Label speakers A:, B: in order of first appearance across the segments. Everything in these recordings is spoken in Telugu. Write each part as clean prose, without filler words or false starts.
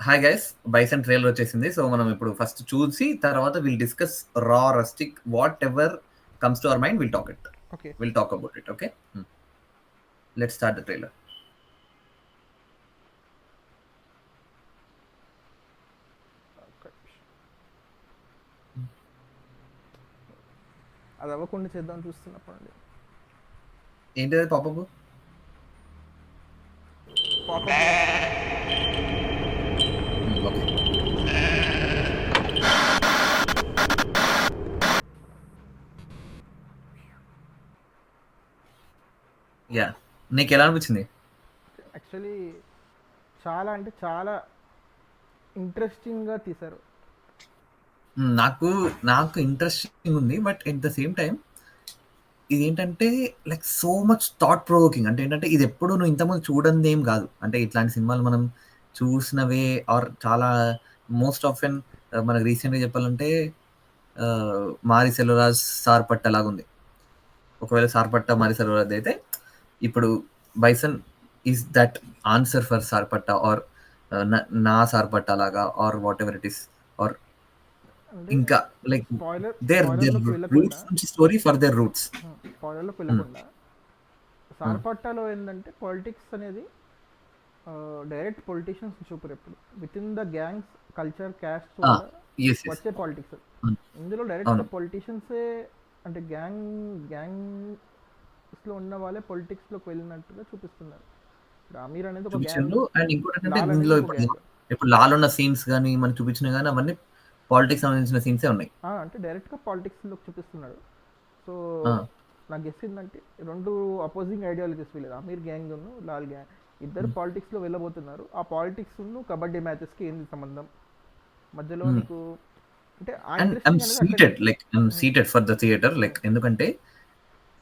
A: హాయ్ గైస్, బైసన్ ట్రైలర్ వచ్చేసింది. సో మనం ఇప్పుడు ఫస్ట్ చూసి తర్వాత విల్ డిస్కస్ రా rustic what ever comes to our mind will talk it.
B: Okay.
A: Will talk about it. Okay, let's start the trailer.
B: అది అవ్వకుండా చేద్దాం చూస్తున్నప్పుడు
A: ఏంటిది పాపప్? ఓకే, యా, నీకు ఎలా అనిపించింది?
B: యాక్చువల్లీ చాలా అంటే చాలా ఇంట్రెస్టింగ్గా తీశారు.
A: నాకు నాకు ఇంట్రెస్టింగ్ ఉంది, but at the same time ఇది ఏంటంటే like so much thought provoking. అంటే ఏంటంటే ఇది ఎప్పుడు నువ్వు ఇంతకుముందు చూడండి ఏం కాదు. అంటే ఇట్లాంటి సినిమాలు మనం చూసినవే ఆర్ చాలా మోస్ట్ ఆఫెన్ మనకు రీసెంట్గా చెప్పాలంటే మారి సెల్వరాజ్ సార్పట్ట లాగా ఉంది. ఒకవేళ సార్పట్ట మారి సెల్వరాజ్ అయితే ఇప్పుడు Bison is that answer for Sarpatta or నా సార్పట్ట లాగా or whatever it is or ఇంకా లైక్ దేర్ రూట్స్ నుంచి స్టోరీ ఫర్ దేర్ రూట్స్.
B: స్పాయిలర్లోకి వెళ్ళకుండా సార్పట్టాలో ఏంటంటే పాలిటిక్స్ అనేది డైరెక్ట్ పొలిటీషియన్స్ చూపరు. ఎప్పుడు within the gangs culture caste వచ్చే పాలిటిక్స్. ఇందులో డైరెక్ట్ పొలిటీషియన్సే అంటే గ్యాంగ్స్లో ఉన్న వాళ్ళే పొలిటిక్స్లోకి వెళ్ళినట్టుగా చూపిస్తున్నారు. అమీర్ అనేది ఒక గ్యాంగ్.
A: అండ్ ఇంకోటి ఏంటంటే ఇందులో ఇప్పుడు లాల్ ఉన్న సీన్స్ కానీ మనం చూపించినా కానీ అవన్నీ పాలిటిక్స్ సంబంధించిన సీన్సే ఉన్నాయి.
B: అంటే డైరెక్ట్గా పాలిటిక్స్లోకి చూపిస్తున్నాడు. సో నాకు గెస్ ఏంటంటే రెండు అపోజింగ్ ఐడియాలజీస్ వీళ్ళు, అమీర్ గ్యాంగ్ లాల్ గ్యాంగ్ ఇద్దరు పాలిటిక్స్లో వెళ్ళబోతున్నారు. ఆ పాలిటిక్స్ కబడ్డీ మ్యాచెస్కి ఏంది సంబంధం మధ్యలో నీకు అంటే
A: seated for the theatre. Like ఎందుకంటే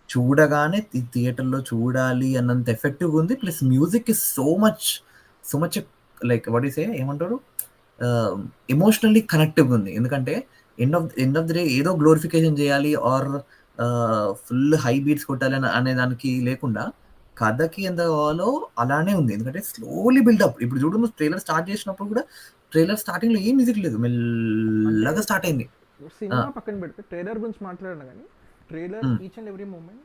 A: చూడగానే థియేటర్లో చూడాలి అన్నంత ఎఫెక్టివ్ ఉంది. Plus music is so much like what is ఏమంటారు ఎమోషనల్లీ కనెక్టివ్ ఉంది. ఎందుకంటే ఎండ్ ఆఫ్ ద డే ఏదో గ్లోరిఫికేషన్ చేయాలి ఆర్ ఫుల్ హై బీట్స్ కొట్టాలి అనే దానికి లేకుండా కథకి ఎంత కావాలో అలానే ఉంది. ఎందుకంటే స్లోలీ బిల్డప్. ఇప్పుడు చూడు, నువ్వు ట్రైలర్ స్టార్ట్ చేసినప్పుడు కూడా ట్రైలర్ స్టార్టింగ్ లో ఏం మ్యూజిక్ లేదు, మెల్లగా స్టార్ట్ అయింది.
B: సినిమా పక్కన పెడితే ట్రైలర్ గురించి మాట్లాడినా కానీ trailer each and every moment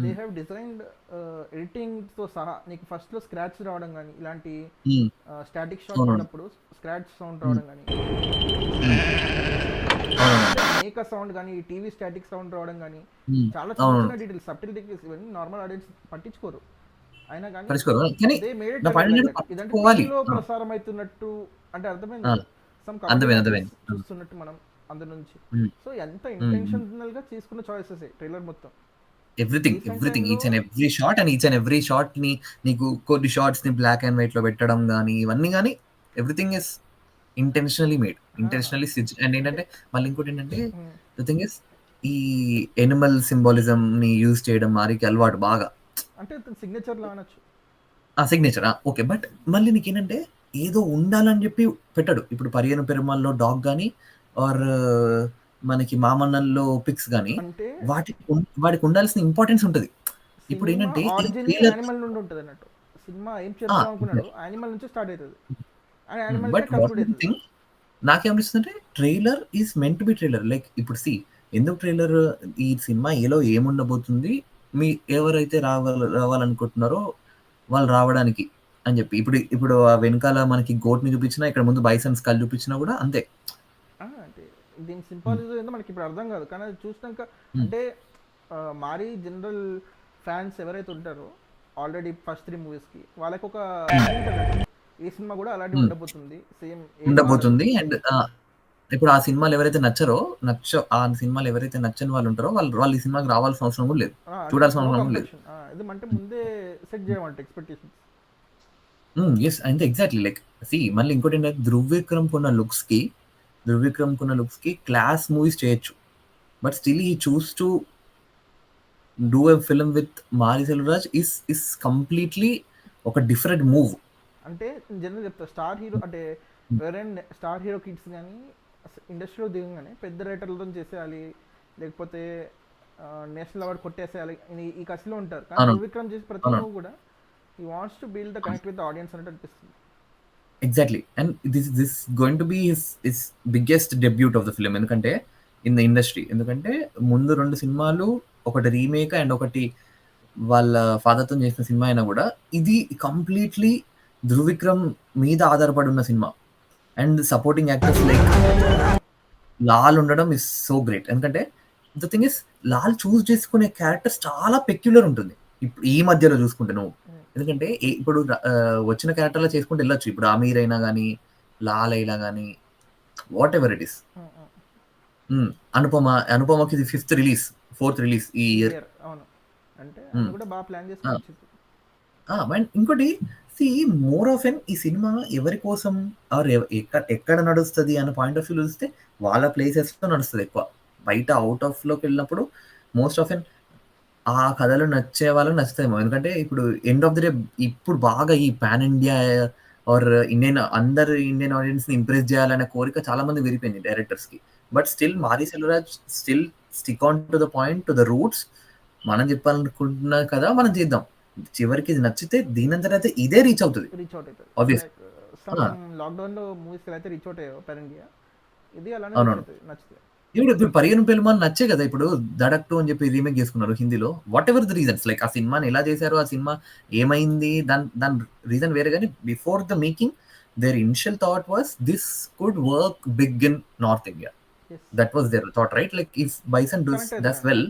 B: they have designed editing తో సహా నీకు ఫస్ట్ లో స్క్రాచ్ రావడం కానీ ఇలాంటి స్టాటిక్ షాట్ ఉన్నప్పుడు స్క్రాచ్ సౌండ్ రావడం కానీ మేక సౌండ్ కానీ టీవీ స్టాటిక్ సౌండ్ రావడం కానీ చాలా చిన్న చిన్న డీటెయిల్స్ సబ్టిల్ డీటెయిల్స్ ఇవన్నీ నార్మల్ ఆడియన్స్ పట్టించుకోరు. అయినా కానీ ఇదంటే ప్రసారం అవుతున్నట్టు అంటే అర్థమైంది చూస్తున్నట్టు మనం అందరి నుంచి. సో ఎంత ఇంటెన్షనల్ గా తీసుకున్న చాయిసెస్ ట్రైలర్ మొత్తం.
A: Everything each and every shot ని నీకు కొన్ని షార్ట్స్ ని బ్లాక్ అండ్ వైట్ లో పెట్టడం కానీ ఇవన్నీ కానీ everything is intentionally made, intentionally stitch. And ఏంటంటే మళ్ళీ ఇంకోటి ఏంటంటే ద థింగ్ ఇస్ ఈ ఎనిమల్ సింబాలిజం ని యూజ్ చేయడం మారికి అలవాటు బాగా,
B: అంటే సిగ్నేచర్ లా అనొచ్చు.
A: Signature okay. బట్ మళ్ళీ నీకు ఏంటంటే ఏదో ఉండాలని చెప్పి పెట్టాడు. ఇప్పుడు పరియన పెరుమాల్లో డాగ్ కానీ ఆర్ మనకి మామన్నల్లో పిక్స్ కానీ వాటికి ఉండాల్సిన ఇంపార్టెన్స్ ఉంటుంది. ఇప్పుడు ఏంటంటే
B: యానిమల్ నుండి ఉంటుంది అన్నట్టు. సినిమా ఏం చేద్దాం అనుకున్నాడు యానిమల్ నుంచి స్టార్ట్ అవుతుంది.
A: బట్ నాకేమనిపిస్తుంది అంటే trailer is meant to be trailer. Like ఇప్పుడు ఎందుకు ట్రైలర్, ఈ సినిమా ఏలో ఏముండబోతుంది, మీ ఎవరైతే రావాలనుకుంటున్నారో వాళ్ళు రావడానికి అని చెప్పి. ఇప్పుడు ఆ వెనకాల మనకి గోట్ ని చూపించినా, ఇక్కడ ముందు బైసన్ స్కల్ చూపించినా కూడా అంతే.
B: దీని సింపాలిజం ఏందో మనకి ఇప్పుడు అర్థం కాదు, కానీ అది చూసినాక అంటే మారీ జనరల్ ఫ్యాన్స్ ఎవరైతే ఉంటారో ఆల్రెడీ ఫస్ట్ 3 మూవీస్కి వాళ్ళకి ఒక ఈ సినిమా కూడా అలాంటి ఉండబోతుంది, సేమ్
A: ఉండబోతుంది. అండ్ ఇప్పుడు ఆ సినిమాలు ఎవరైతే ఆ సినిమాలు ఎవరైతే నచ్చని వాళ్ళు ఉంటారో వాళ్ళు ఈ సినిమాకి రావాల్సిన అవసరం కూడా లేదు, చూడాల్సిన అవసరం లేదు.
B: ఎందుకంటే ముందే సెట్ చేయమంటే ఎక్స్పెక్టేషన్స్.
A: ఎస్, అంతే ఎగ్జాక్ట్లీ. లైక్ మళ్ళీ ఇంకోటి ఏంటంటే ధృవ్ విక్రమ్ కున్న లుక్స్ కి క్లాస్ మూవీస్ చేయొచ్చు, but still he choose to do a film with మారి సెల్వరాజ్ ఇస్ కంప్లీట్లీ ఒక డిఫరెంట్ మూవ్.
B: అంటే జనరల్ చెప్తా, స్టార్ హీరో అంటే ఎవరైనా స్టార్ హీరో కిడ్స్ కానీ ఇండస్ట్రీలో దిగగానే పెద్ద రైటర్లతో చేసేయాలి, లేకపోతే నేషనల్ అవార్డు కొట్టేసేయాలి ఈ కసిలో ఉంటారు. కానీ విక్రమ్ చేసి ప్రతి మూవీ కూడా he wants to build the connect with the audience అన్నట్టు అనిపిస్తుంది.
A: Exactly. And this going to be his biggest debut of the film. ఎందుకంటే ఇన్ ద ఇండస్ట్రీ. ఎందుకంటే ముందు 2 సినిమాలు, ఒకటి రీమేక్ అండ్ ఒకటి వాళ్ళ ఫాదర్‌తో చేసిన సినిమా అయినా కూడా ఇది కంప్లీట్‌లీ ధృవ్ విక్రమ్ మీద ఆధారపడి ఉన్న cinema. And supporting actors like Lal ఉండడం ఇస్ సో గ్రేట్. ఎందుకంటే ద థింగ్ ఇస్ లాల్ చూస్ చేసుకునే క్యారెక్టర్స్ చాలా పెక్యులర్ ఉంటుంది. ఇప్పుడు ఈ మధ్యలో చూసుకుంటే నువ్వు. ఎందుకంటే ఇప్పుడు వచ్చిన క్యారెక్టర్‌లో చేసుకుంటూ వెళ్ళొచ్చు. ఇప్పుడు అమీర్ అయినా గానీ, లాల్ అయినా గానీ, వాట్ ఎవర్ ఇట్ ఈస్. అనుపమకి ఇది 5th రిలీజ్, 4th రిలీజ్ ఈ ఇయర్.
B: అవును. అంటే అది కూడా బాగా ప్లాన్ చేసుకొని వచ్చింది.
A: అండ్ ఇంకోటి మోర్ ఆఫ్ ఎన్ ఈ సినిమా ఎవరి కోసం ఆర్ ఎక్కడ నడుస్తుంది అన్న పాయింట్ ఆఫ్ వ్యూ చూస్తే వాళ్ళ ప్లేసెస్ లో నడుస్తుంది ఎక్కువ. బయట అవుట్ ఆఫ్ లోకి వెళ్ళినప్పుడు మోస్ట్ ఆఫ్ ఎన్ ఆ కథలు నచ్చే వాళ్ళకి నచ్చుతాయేమో. ఎందుకంటే ఇప్పుడు ఎండ్ ఆఫ్ ది డే ఇప్పుడు బాగా ఈ పాన్ ఇండియా ఆర్ అందరు ఇండియన్ ఆడియన్స్ ని ఇంప్రెస్ చేయాలనే కోరిక చాలా మంది విరిపోయింది డైరెక్టర్స్ కి. But still Mari Selvaraj still stick on to the point, to the roots. మనం చెప్పాలనుకుంటున్నా కదా, మనం చేద్దాం. చివరికి ఇది నచ్చితే దీనంతట అయితే ఇదే రీచ్ అవుతుంది. ఆబ్వియస్
B: లాక్డౌన్ లో మూవీస్ అయితే రీచ్ అవుట్ అయ్యాయి పాన్ ఇండియా. ఇది అలానే నచ్చుతుంది.
A: ఇప్పుడు పరిగణ పెళ్ళిమాన్ నచ్చే కదా ఇప్పుడు దడక్ 2 అని చెప్పి రీమేక్ చేసుకున్నారు హిందీలో. What ever the reasons, like ఆ సినిమాని ఎలా చేశారు, ఆ సినిమా ఏమైంది, దాని రీజన్ వేరే. కానీ before the making their initial thought was this could work big in North India. That was their thought, right? Like if Bison does well,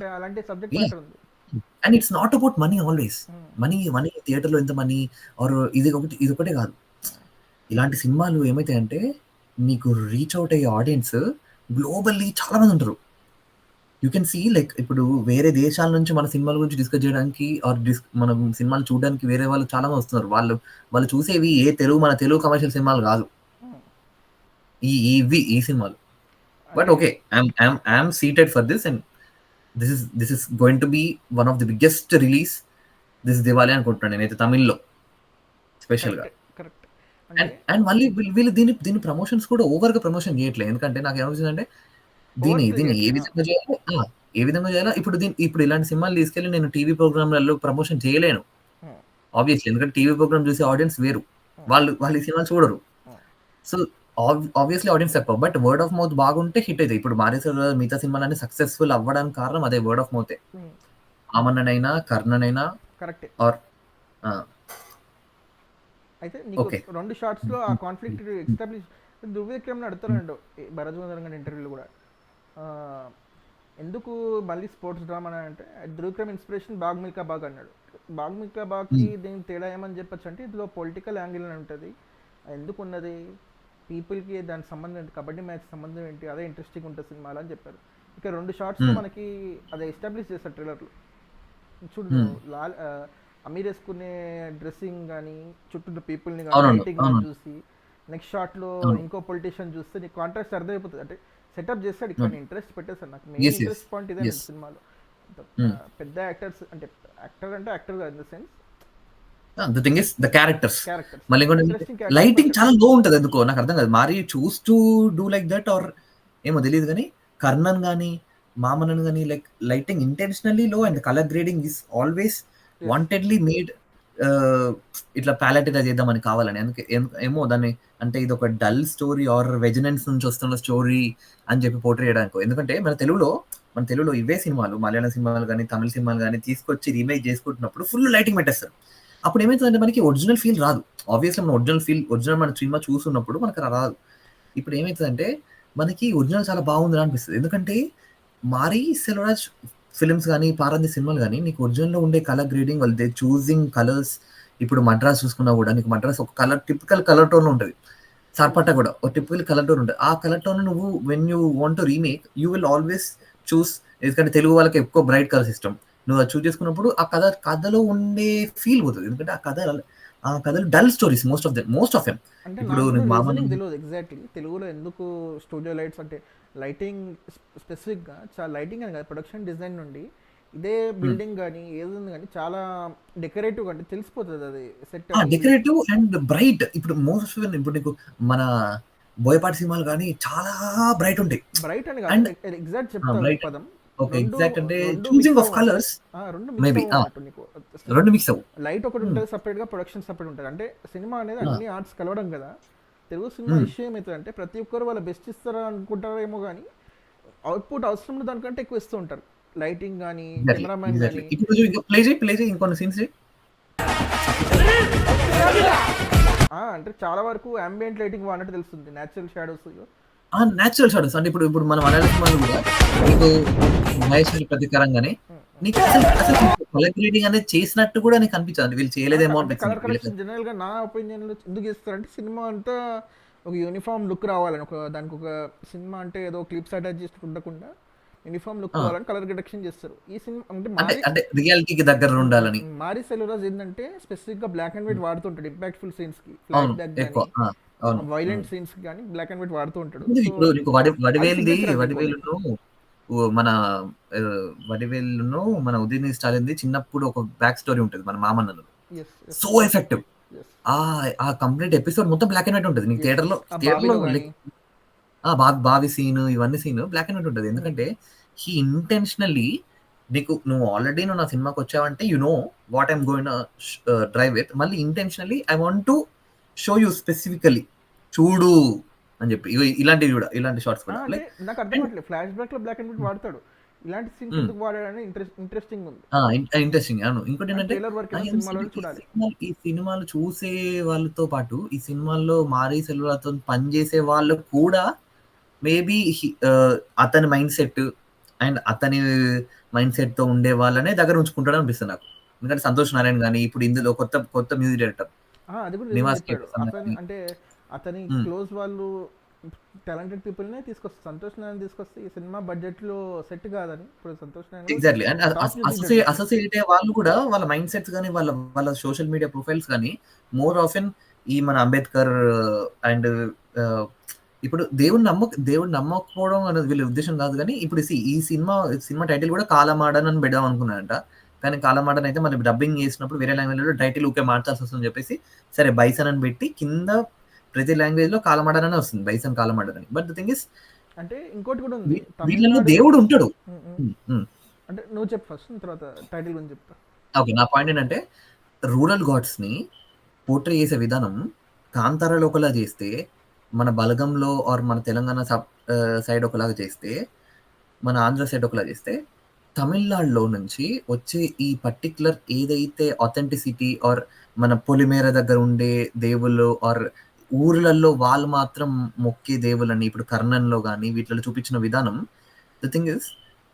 A: and it's not about money always. Money థియేటర్లో ఎంత మనీ ఆర్ ఇది ఒకటే కాదు. ఇలాంటి సినిమాలు ఏమైతాయంటే నీకు రీచ్ అవుట్ అయ్యే ఆడియన్స్ గ్లోబల్లీ చాలా మంది ఉంటారు. యూ కెన్ సీ లైక్ ఇప్పుడు వేరే దేశాల నుంచి మన సినిమాల గురించి డిస్కస్ చేయడానికి ఆర్ మనం సినిమాలు చూడడానికి వేరే వాళ్ళు చాలా మంది వస్తున్నారు. వాళ్ళు చూసేవి మన తెలుగు కమర్షియల్ సినిమాలు కాదు, ఈ సినిమాలు. But okay, I'm seated for this and this is going to be one of the biggest release this Diwali అనుకుంటున్నాను నేనైతే, తమిళ్లో స్పెషల్ గా. అండ్ మళ్ళీ వీళ్ళు దీని ప్రమోషన్స్ కూడా ఓవర్ గా ప్రమోషన్ చేయట్లేదు. ఎందుకంటే నాకు ఏమవుతుందంటే దీన్ని ఏ విధంగా చేయాలా. ఇప్పుడు ఇలాంటి సినిమాలు తీసుకెళ్లి నేను టీవీ ప్రోగ్రామ్లలో ప్రమోషన్ చేయలేను ఆబ్వియస్లీ. ఎందుకంటే టీవీ ప్రోగ్రామ్ చూసే ఆడియన్స్ వేరు, వాళ్ళు ఈ సినిమాలు చూడరు. సో ఆబ్వియస్లీ ఆడియన్స్ తక్కువ. బట్ వర్డ్ ఆఫ్ మౌత్ బాగుంటే హిట్ అవుతాయి. ఇప్పుడు మారేశ్వర మిగతా సినిమాలన్నీ సక్సెస్ఫుల్ అవ్వడానికి కారణం అదే వర్డ్ ఆఫ్ మౌతే. ఆమన్ననైనా కర్ణనైనా ఆర్
B: అయితే నీకు 2 షార్ట్స్ లో ఆ కాన్ఫ్లిక్ట్ ఎస్టాబ్లిష్. ధృవ్ అడుగుతారండు భరత్ గారి ఇంటర్వ్యూలో కూడా, ఎందుకు మళ్ళీ స్పోర్ట్స్ డ్రామా అంటే ధృవ్ ఇన్స్పిరేషన్ బాగ్ మిల్కా బాగ్ అన్నాడు. బాగ్ మిల్కా బాగ్కి దీనికి తేడా ఏమని చెప్పొచ్చు అంటే ఇందులో పొలిటికల్ యాంగిల్ అని ఉంటుంది. ఎందుకు ఉన్నది, పీపుల్కి దానికి సంబంధం ఏంటి, కబడ్డీ మ్యాచ్ సంబంధం ఏంటి, అదే ఇంట్రెస్టింగ్ ఉంటుంది సినిమాలో అని చెప్పారు. ఇక 2 షార్ట్స్ మనకి అదే ఎస్టాబ్లిష్ చేస్తారు ట్రైలర్లో. చూడు లాల్ అమీర్ వేసుకునే డ్రెస్సింగ్ కానీ, చుట్టూ పీపుల్ని కానీ చూసి నెక్స్ట్ షాట్ లో ఇంకో పొలిటీషియన్ చూస్తే నీకు కాంట్రాస్ట్ అర్థమైపోతుంది. అంటే సెటప్ చేస్తాడు, ఇక్కడ ఇంట్రెస్ట్ పెట్టేస్తాడు. నాకు మెయిన్ ఇంట్రెస్ట్ పాయింట్ ఇదే సినిమాలో. పెద్ద యాక్టర్స్ అంటే actor in the sense
A: the thing is the characters. మళ్ళీ లైటింగ్ చాలా లో ఉంటది ఎందుకో నాకు అర్థం కాదు. మరి choose to do like that or ఏమో తెలియదు. కానీ కర్ణన్ కానీ మామనన్ కానీ like lighting intentionally low and colour grading is always wantedly made ఇట్లా ప్యాలెట్గా చేద్దామని కావాలని. ఏమో దాన్ని అంటే ఇది ఒక డల్ స్టోరీ ఆర్ వెజినెన్స్ నుంచి వస్తున్న స్టోరీ అని చెప్పి పోర్ట్రే చేయడానికి. ఎందుకంటే మన తెలుగులో ఇవే సినిమాలు, మలయాళం సినిమాలు కానీ తమిళ సినిమాలు కానీ తీసుకొచ్చి రీమేక్ చేసుకుంటున్నప్పుడు ఫుల్ లైటింగ్ పెట్టేస్తారు. అప్పుడు ఏమవుతుందంటే మనకి ఒరిజినల్ ఫీల్ రాదు. ఆబ్వియస్లీ మన ఒరిజినల్ మన సినిమా చూస్తున్నప్పుడు మనకు రాదు. ఇప్పుడు ఏమవుతుందంటే మనకి ఒరిజినల్ చాలా బాగుంది అనిపిస్తుంది. ఎందుకంటే మారీ సెల్వరాజ్ ఫిల్మ్స్ కానీ పారంది సినిమాలు కానీ నీకు ఒరిజినల్లో ఉండే కలర్ గ్రేడింగ్, వాళ్ళు చూసింగ్ కలర్స్. ఇప్పుడు మద్రాస్ చూసుకున్నా కూడా నీకు మద్రాస్ ఒక కలర్ టిపికల్ కలర్ టోన్ ఉంటుంది. సార్పట్ట కూడా ఒక టిపికల్ కలర్ టోన్ ఉంటుంది. ఆ కలర్ టోన్ నువ్వు when you want to remake you will always చూస్. ఎందుకంటే తెలుగు వాళ్ళకి ఎక్కువ బ్రైట్ కలర్ సిస్టమ్. నువ్వు అది చూస్ చేసుకున్నప్పుడు ఆ కథలో ఉండే ఫీల్ పోతుంది. ఎందుకంటే ఆ కథలు dull stories most of them.
B: ఇప్పుడు తెలియదు ఎగ్జాక్ట్లీ తెలుగులో ఎందుకు స్టూడియో లైట్స్ అంటే లైటింగ్ స్పెసిఫిక్గా చాలా లైటింగ్ అని కాదు, ప్రొడక్షన్ డిజైన్ నుండి ఇదే బిల్డింగ్ కానీ ఏది కానీ చాలా డెకరేటివ్ అంటే తెలిసిపోతుంది అది సెట్
A: డెకరేటివ్ అండ్ బ్రైట్. ఇప్పుడు మోస్ట్ ఇప్పుడు నీకు మన బోయపాటి సినిమాలు కానీ చాలా బ్రైట్ ఉంటాయి.
B: బ్రైట్ అని కాదు, ఎగ్జాక్ట్ చెప్తాను పదం.
A: ఓకే, ఎగ్జాక్ట్ అంటే చూసింగ్ ఆఫ్ కలర్స్ మేబీ రెండు మిక్స్ అవ్వు.
B: లైట్ ఒకటి ఉంటుంది సపరేట్ గా, ప్రొడక్షన్ సపరేట్ ఉంటుంది. అంటే సినిమా అనేది అన్ని ఆర్ట్స్ కలవడం కదా. తెలుగు సినిమా ఇష్యూ ఏమవుతుందంటే ప్రతి ఒక్కరు వాళ్ళ బెస్ట్ ఇస్తారా అనుకుంటారేమో కానీ అవుట్పుట్ అవసరం దానికంటే ఎక్కువ ఇస్తూ ఉంటారు. లైటింగ్ కానీ, కెమెరామ్యాన్ కానీ.
A: ఇప్పుడు ప్లే చేయి ఇంకొన్ని సీన్స్.
B: అంటే చాలా వరకు అంబియంట్ లైటింగ్ వాడినట్టు తెలుస్తుంది. న్యాచురల్ షాడోస్
A: న్యాచురల్ షాడోస్ అంటే ఇప్పుడు మన మలయాళ సినిమాలు కూడా నీకు మహేష్ ప్రతికారంగానే నీకు అసలు కలర్ గ్రేడింగ్ అనేది చేసినట్టు కూడా నీకు అనిపించదు, వీళ్ళు చేయలేదేమో
B: కలర్ కరెక్షన్. జనరల్ గా నా ఒపీనియన్ లో ఎందుకు చేస్తారంటే సినిమా అంతా ఒక యూనిఫామ్ లుక్ రావాలని, దానికి ఒక సినిమా అంటే ఏదో క్లిప్స్ అటాచ్ చేసి ఉండకుండా యూనిఫామ్ లుక్ రావాలని కలర్ కరెక్షన్ చేస్తారు. ఈ సినిమా
A: అంటే రియాలిటీకి దగ్గర ఉండాలని.
B: మారీ సెల్వరాజ్ ఏంటంటే స్పెసిఫిక్ గా బ్లాక్ అండ్ వైట్ వాడుతుంటాడు ఇంపాక్ట్ఫుల్ సీన్స్ కి, ఫ్లాష్ బ్యాక్ కానీ వైలెంట్ సీన్స్ కి కానీ బ్లాక్ అండ్ వైట్ వాడుతూ ఉంటాడు.
A: మన వడివేలును మన ఉదయ్ స్టాలిన్ చిన్నప్పుడు ఒక బ్యాక్ స్టోరీ ఉంటుంది మన మామన్నలు, సో ఎఫెక్టివ్. ఆ కంప్లీట్ ఎపిసోడ్ మొత్తం బ్లాక్ అండ్ వైట్ ఉంటుంది. నీకు థియేటర్లో బావి సీన్ ఇవన్నీ సీన్ బ్లాక్ అండ్ వైట్ ఉంటుంది. ఎందుకంటే హీ ఇంటెన్షనల్లీ నువ్వు ఆల్రెడీ నా సినిమాకి వచ్చావంటే you know what I'm going drive with, మళ్ళీ intentionally I want to show you specifically చూడు అని చెప్పి ఇలాంటివి కూడా, ఇలాంటి షార్ట్స్ కూడా
B: నాకు అర్థం కావట్లేదు. ఫ్లాష్ బ్యాక్ లో బ్లాక్ అండ్ వైట్ వాడతాడు, ఇలాంటి సీన్స్ ఎందుకు వాడాడని ఇంట్రెస్టింగ్ ఉంది.
A: ఇంట్రెస్టింగ్. అవును. ఇంకోటి ఏంటంటే ఈ సినిమాలు చూసే వాళ్ళతో పాటు ఈ సినిమాల్లో మారీ సెల్వరాజ్తో పనిచేసే వాళ్ళు కూడా మేబీ అతని మైండ్ సెట్ అండ్ అతని మైండ్ సెట్ తో ఉండే వాళ్ళనే దగ్గర ఉంచుకుంటాడు అనిపిస్తుంది నాకు. ఎందుకంటే సంతోష్ నారాయణ కానీ ఇప్పుడు ఇందులో కొత్త మ్యూజిక్ డైరెక్టర్
B: నివాస్ అంటే అతని క్లోజ్ వాళ్ళు టాలెంటెడ్ పీపుల్ నే తీసుకొస్తారు. సంతోష్ నారాయణ తీసుకొస్తే ఈ సినిమా బడ్జెట్ లో సెట్ కాదని ఇప్పుడు Santosh Narayana
A: exactly. And associate అయ్యే వాళ్ళు కూడా వాళ్ళ మైండ్ సెట్స్ కానీ వాళ్ళ సోషల్ మీడియా ప్రొఫైల్స్ కానీ మోర్ ఆఫెన్ ఈ మన అంబేద్కర్ అండ్ ఇప్పుడు దేవుడు నమ్మకపోవడం అనేది వీళ్ళ ఉద్దేశం కాదు. కానీ ఇప్పుడు ఈ సినిమా టైటిల్ కూడా కాలమాడన్ అని పెడదాం అనుకున్నారంట. కానీ కాలమాడన్ అయితే మళ్ళీ డబ్బింగ్ చేసినప్పుడు వేరే లాంగ్వేజ్ లో టైటిల్ ఊకే మార్చాల్సి వస్తుందని చెప్పేసి సరే బైసన్ అని పెట్టి కింద ప్రతి లాంగ్వేజ్ లో కాలమాడన్ అనే వస్తుంది, బైసన్ కాలమాడన్ అని. బట్ ద థింగ్ ఇస్
B: అంటే ఇంకోటి కూడా ఉంది,
A: వీళ్ళలో దేవుడు ఉంటాడు.
B: అంటే నువ్వు చెప్పు ఫస్ట్, తర్వాత టైటిల్ గురించి చెప్తా.
A: ఓకే, నా పాయింట్ ఏంటంటే రూరల్ గాడ్స్ ని పోర్ట్రే చేసే విధానం కాంతారాలో ఒకలా చేస్తే, మన బలగంలో ఆర్ మన తెలంగాణ సైడ్ ఒకలాగా చేస్తే, మన ఆంధ్ర సైడ్ ఒకలా చేస్తే, తమిళనాడులో నుంచి వచ్చే ఈ పర్టిక్యులర్ ఏదైతే ఆథెంటిసిటీ ఆర్ మన పొలిమేర దగ్గర ఉండే దేవుళ్ళు ఆర్ ఊర్లలో వాళ్ళు మాత్రం మొక్కే దేవులని ఇప్పుడు కర్ణన్లో కానీ వీటిలో చూపించిన విధానం, ద థింగ్ ఇస్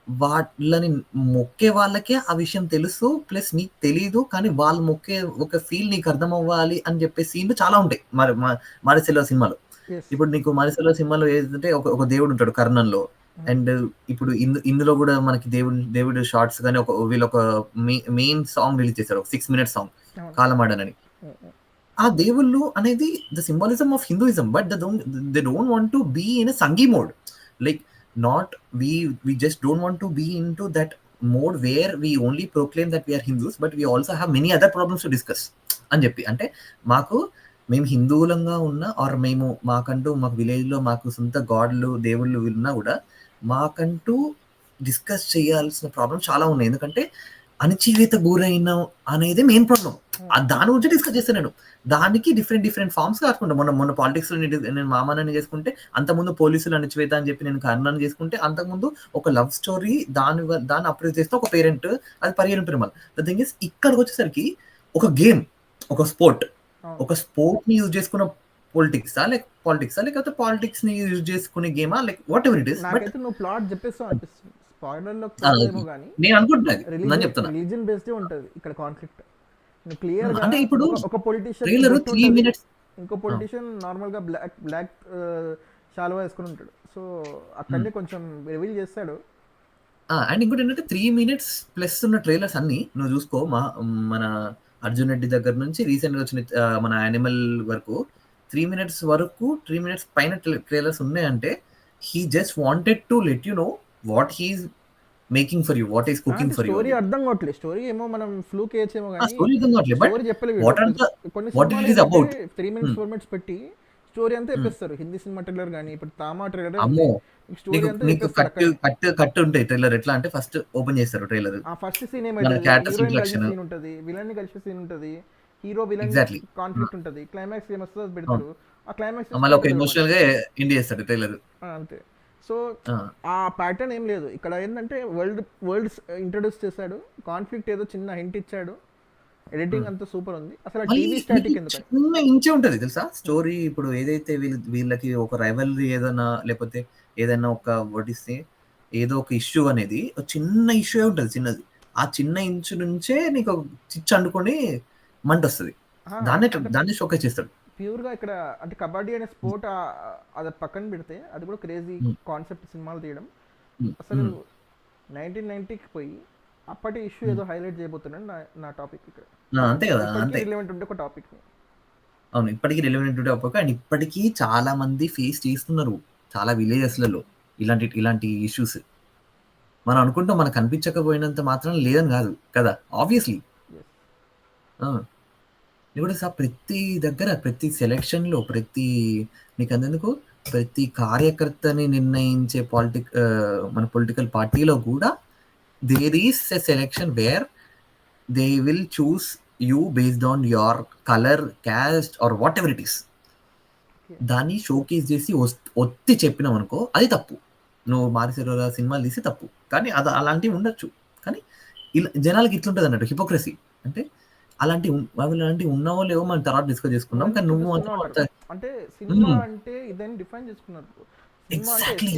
A: వాళ్ళని మొక్కే వాళ్ళకే ఆ విషయం తెలుసు, ప్లస్ నీకు తెలీదు, కానీ వాళ్ళు మొక్కే ఒక ఫీల్ నీకు అర్థం అవ్వాలి అని చెప్పే సీన్లు చాలా ఉంటాయి మారిసెల్వ సినిమాలో. ఇప్పుడు నీకు మారిసెల్వ సినిమాలో ఏంటంటే ఒక దేవుడు ఉంటాడు కర్ణన్లో, అండ్ ఇప్పుడు ఇందులో కూడా మనకి దేవుడు షార్ట్స్ కానీ వీళ్ళు ఒక మెయిన్ సాంగ్ రిలీజ్ చేశారు, ఒక 6 minute సాంగ్ కాలమాడన్ అని. ఆ దేవుళ్ళు అనేది the symbolism of Hinduism, but they don't want to be in a Sanghi mode. Like not we just don't want to be into that mode where we only proclaim that we are Hindus, but we also have many other problems to discuss అని చెప్పి. అంటే మేము హిందువులంగా ఉన్నా ఆర్ మాకు విలేజ్లో మాకు సొంత గాడ్లు దేవుళ్ళు ఉన్నా కూడా మాకంటూ డిస్కస్ చేయాల్సిన ప్రాబ్లమ్స్ చాలా ఉన్నాయి. ఎందుకంటే అణచివేత గురైన అనేది మెయిన్ ప్రాబ్లం. దాని గురించి డిస్కస్ చేస్తాను నేను. దానికి డిఫరెంట్ ఫార్మ్స్ కాకుండా మొన్న పాలిటిక్స్ లో నేను మామని చేసుకుంటే, అంతకుముందు పోలీసులు అణచివేత అని చెప్పి నేను కర్ణాన్ని చేసుకుంటే, అంతకుముందు ఒక లవ్ స్టోరీ దాన్ని అప్రోచ్ చేస్తే ఒక పేరెంట్ అది పరిగెలు ప్రేమలు. ద థింగ్ ఇస్ ఇక్కడికి వచ్చేసరికి ఒక గేమ్, ఒక స్పోర్ట్ ని యూజ్ చేసుకున్న పాలిటిక్సా లేకపోతే పాలిటిక్స్ ని యూజ్ చేసుకునే గేమా, like whatever it is. But
B: నువ్వు ప్లాట్ చెప్పేస్తావు అనిపిస్తుంది.
A: నేను అనుకుంటున్నా చెప్తున్నా
B: రిలీజియన్ బేస్డ్ ఉంటది ఇక్కడ కాన్ఫ్లిక్ట్. క్లియర్ గా
A: అంటే ఇప్పుడు
B: ఒక పొలిటిషియన్
A: ట్రైలర్ 3 minutes,
B: ఇంకో పొలిటిషియన్ నార్మల్ గా బ్లాక్ షాల్వా వేసుకుని ఉంటాడు. సో అక్కడే కొంచెం రివీల్ చేస్తాడు.
A: అండ్ ఇంకోటి ఏంటంటే 3 minutes ప్లస్ ఉన్న ట్రైలర్స్ అన్ని నువ్వు చూసుకో. మన అర్జున్ రెడ్డి దగ్గర నుంచి రీసెంట్ గా వచ్చిన మన యానిమల్ వరకు 3 minutes పైన ట్రైలర్స్ ఉన్నాయంటే he just wanted to let you know what he's making for you, what is cooking for you.
B: Story అర్థం కావట్లేదు. స్టోరీ ఏమో మనం ఫ్లూక్ ఏమో కానీ
A: స్టోరీ అర్థం కావట్లేదు. But what it is about
B: 3 minutes 4 minutes పెట్టి స్టోరీ అంతా చెప్పేస్తారు. హిందీ సినిమా ట్రైలర్ కానీ ఇప్పుడు తామా ట్రైలర్
A: స్టోరీ అంతా కట్ ఉంటాయి ట్రైలర్. ఎట్లా అంటే ఫస్ట్ ఓపెన్ చేస్తారు ట్రైలర్,
B: ఆ ఫస్ట్ సీన్ ఏమైతే ఉంటది, విలన్ ని కలిసే సీన్ ఉంటది, హీరో విలన్ కాన్ఫ్లిక్ట్ ఉంటది, క్లైమాక్స్ ఏమొస్తుందో అది పెడతారు. ఆ క్లైమాక్స్
A: మళ్ళీ ఒక
B: తీసుకుంటాడు అనమాట.
A: ఎమోషనల్ గా ఎండ్ చేస్తాడు ట్రైలర్.
B: అంతే. సో ఆ ప్యాటర్న్ ఏం లేదు ఇక్కడ. ఏంటంటే వరల్డ్ ఇంట్రడ్యూస్ చేశాడు, కాన్ఫ్లిక్ట్ ఏదో చిన్న హింట్ ఇచ్చాడు, ఎడిటింగ్ అంతా సూపర్ ఉంది. అసలు
A: మళ్ళీ
B: టీవీ
A: నీకు
B: స్టాటిక్ ఎందుకని.
A: చిన్న ఇంచే ఉంటది తెలుసా స్టోరీ. ఇప్పుడు ఏదైతే వీళ్ళకి ఒక రైవల్రీ ఏదైనా లేకపోతే ఏదైనా ఒక వడిస్తే ఏదో ఒక ఇష్యూ అనేది ఒక చిన్న ఇష్యూ ఉంటది, చిన్నది. ఆ చిన్న ఇంచు నుంచే నీకు చిచ్చు అండుకొని మంట వస్తుంది. దాన్ని షోకేస్ చేస్తాడు
B: ప్యూర్గా ఇక్కడ. అంటే కబడ్డీ అనే స్పోర్ట్ అది పక్కన పెడితే అది కూడా క్రేజీ కాన్సెప్ట్ సినిమాలు తీయడం. అసలు 1990కి పోయి అప్పటి ఇష్యూ ఏదో హైలైట్ చేయబోతున్నాను నా టాపిక్ ఇక్కడ.
A: అంతే కదా, అంతే.
B: రిలవెంట్ ఉండే ఒక టాపిక్.
A: అవును, ఇప్పటికీ రిలవెంట్ ఉంటే ఒప్పుకో. అండ్ ఇప్పటికీ చాలా మంది ఫేస్ చేస్తున్నారు చాలా విలేజెస్లలో ఇలాంటి ఇష్యూస్. మనం అనుకుంటాం మనకు కనిపించకపోయినంత మాత్రం లేదని కాదు కదా, ఆబ్వియస్లీ. కూడా సార్ ప్రతి దగ్గర, ప్రతి సెలక్షన్లో, నీకు అందేందుకు ప్రతి కార్యకర్తని నిర్ణయించే మన పొలిటికల్ పార్టీలో కూడా there is a selection where they will choose you based on your colour, caste or whatever it is. దాన్ని షోకేస్ చేసి ఒత్తి చెప్పినాం అనుకో అది తప్పు. నువ్వు మారిసేరోలా సినిమాలు తీసి తప్పు, కానీ అలాంటివి ఉండొచ్చు. కానీ ఇలా జనాలకి ఇట్లుంటుంది అన్నట్టు హిపోక్రసీ. అంటే అలాంటి ఉన్నావో లేవో మనం తర్వాత డిస్కస్ చేసుకున్నాం. కానీ నువ్వు
B: అంటే సినిమా అంటే ఇదని డిఫైన్ చేసుకున్నారు.
A: ఎగ్జాక్ట్లీ,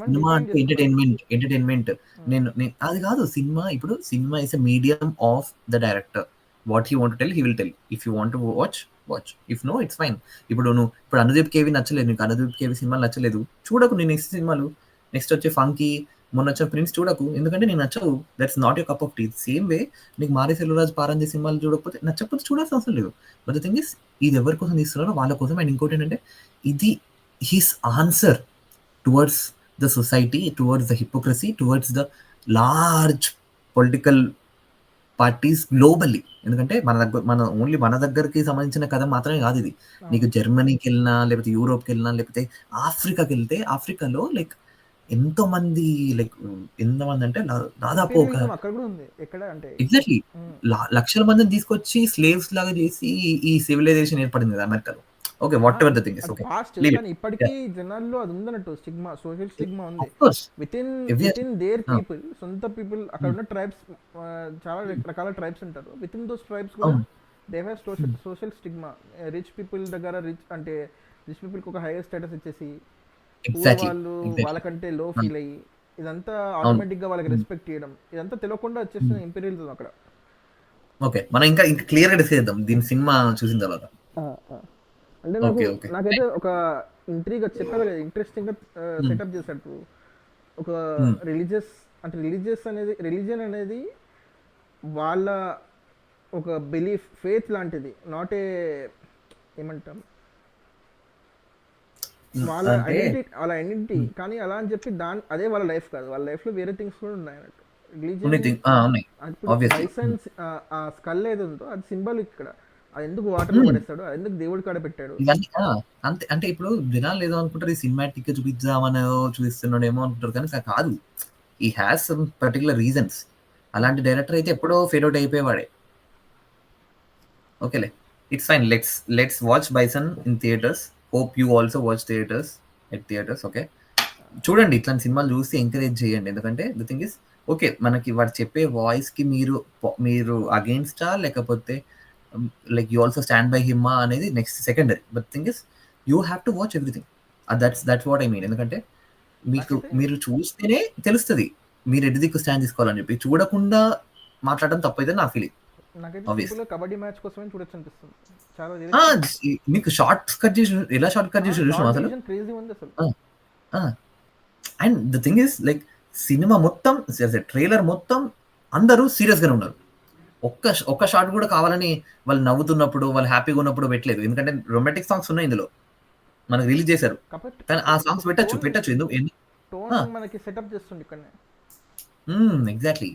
A: సినిమా అంటే ఎంటర్టైన్మెంట్. నేను అది కాదు సినిమా. ఇప్పుడు cinema is a medium of the director. What he want tell he will tell. If you want watch, if no it's fine. ఇప్పుడు అనుదీప్ కేవి నచ్చలేదు నీకు, అనుదీప్ కేవి సినిమాలు నచ్చలేదు, చూడకు. నీ నెక్స్ట్ సినిమాలు, నెక్స్ట్ వచ్చే ఫంకీ, మొన్న వచ్చిన ప్రిన్స్ చూడకు, ఎందుకంటే నీకు నచ్చవు. That's not your cup of tea. Same way నీకు మారి సెల్వరాజ్, పారంజీ సినిమాలు చూడకపోతే, నచ్చకపోతే చూడాల్సిన అవసరం లేదు. బట్ ద థింగ్ ఇస్, ఇది ఎవరి కోసం తీస్తున్నారో వాళ్ళ కోసం. అండ్ ఇంకోటి ఏంటంటే, ఇది his answer towards the society, towards the hypocrisy, towards the large political parties globally. ఎందుకంటే ఓన్లీ మన దగ్గరికి సంబంధించిన కథ మాత్రమే కాదు ఇది. నీకు జర్మనీకి వెళ్ళినా, లేకపోతే యూరోప్కి వెళ్ళినా, లేకపోతే ఆఫ్రికాకి వెళ్తే, ఆఫ్రికాలో లైక్ ఎంతమంది అంటే దాదాపు ఒక ఎగ్జాక్ట్లీ లక్షల మందిని తీసుకొచ్చి స్లేవ్స్ లాగా చేసి ఈ సివిలైజేషన్ ఏర్పడింది కదా అమెరికాలో. Okay, what ever the thing is okay.
B: ఇప్పటికీ జనాల్లో అది ఉందన్నట్టు స్టిగ్మా, సోషల్ స్టిగ్మా ఉంది వితిన్ దేర్ పీపుల్. సొంత పీపుల్ అక్కడ ఉన్న ట్రైబ్స్, చాలా రకాల ట్రైబ్స్ ఉంటారు. వితిన్ దోస్ ట్రైబ్స్ కూడా they have social stigma. Rich people దగ్గర అంటే రిచ్ పీపుల్కి ఒక హైయర్ స్టేటస్ ఇచ్చేసి వాళ్ళు వాళ్ళకంటే లో ఫీల్ అయ్యి, ఇదంతా ఆటోమేటిక్ గా వాళ్ళకి రెస్పెక్ట్ చేయడం, ఇదంతా తెలియకుండా వచ్చేస్తుంది ఇంపీరియలిజం అక్కడ.
A: ఓకే, మనం ఇంకా క్లియర్ గా డిస్కస్ చేద్దాం దీని సినిమా చూసిన తర్వాత.
B: అంటే నాకైతే ఒక ఇంట్రీగా చెప్పారు కదా, ఇంట్రెస్టింగ్ గా సెటప్ చేశాడు. ఒక రిలీజియస్ అనేది, రిలీజియన్ అనేది వాళ్ళ ఒక బిలీఫ్, ఫేత్ లాంటిది. నాట్ ఏమంటాం, వాళ్ళ ఐడెంటిటీ. కానీ అలా అని చెప్పి అదే వాళ్ళ లైఫ్ కాదు. వాళ్ళ లైఫ్ లో వేరే థింగ్స్ కూడా ఉన్నాయి అన్నట్టు. రిలీజియన్ ఆ స్కల్ ఏదో ఉందో అది సింబాలిక్ ఇక్కడ. అది ఎందుకు వాటర్ లో పడేస్తాడు, అది ఎందుకు దేవుడి కాడ పెట్టాడు.
A: అంతే. అంటే ఇప్పుడు జనాలు ఏదో అనుకుంటారు, ఈ సినిమాటిక్ గా చూపిద్దామని చూపిస్తున్నాడు ఏమో అనుకుంటారు, కానీ కాదు. ఈ హ్యాస్ సమ్ పర్టికులర్ రీజన్స్. అలాంటి డైరెక్టర్ అయితే ఎప్పుడో ఫెయిల్ అవుట్ అయిపోయేవాడే. ఓకేలే, it's fine. Let's watch bison in theatres. Hope you also watch theatres. Okay, చూడండి, ఇట్లాంటి సినిమాలు చూసి ఎంకరేజ్ చేయండి. ఎందుకంటే ద థింగ్ ఇస్, ఓకే, మనకి వాడు చెప్పే వాయిస్ కి మీరు అగెయిన్స్టా, లేకపోతే like you also stand by హిమ్మా అనేది next secondary. But thing is, you have to watch everything. That's what I mean. ఎందుకంటే మీరు చూస్తేనే తెలుస్తుంది మీరు ఎటు దిక్కు స్టాండ్ తీసుకోవాలని చెప్పి. చూడకుండా మాట్లాడడం తప్పైతే నా ఫీలింగ్.
B: కబడ్డీ మ్యాచ్ కోసమే చూడొచ్చు అనిపిస్తుంది.
A: మీకు షార్ట్ కట్ చేసి ఎలా షార్ట్ కట్ చేసి చూసినాం అసలు. And the thing is, like cinema మొత్తం, ట్రైలర్ మొత్తం అందరూ సీరియస్ గానే ఉన్నారు. ఒక్క షాట్ కూడా కావాలని వాళ్ళు నవ్వుతున్నప్పుడు, వాళ్ళు హ్యాపీగా ఉన్నప్పుడు పెట్టలేదు. ఎందుకంటే రొమాంటిక్ సాంగ్స్ ఉన్నాయి ఇందులో, మనకు రిలీజ్ చేశారు. కానీ ఆ సాంగ్స్ పెట్టచ్చు. ఎందుకు
B: మనకి సెటప్ చేస్తుంది ఇక్కడ.
A: ఎగ్జాక్ట్లీ.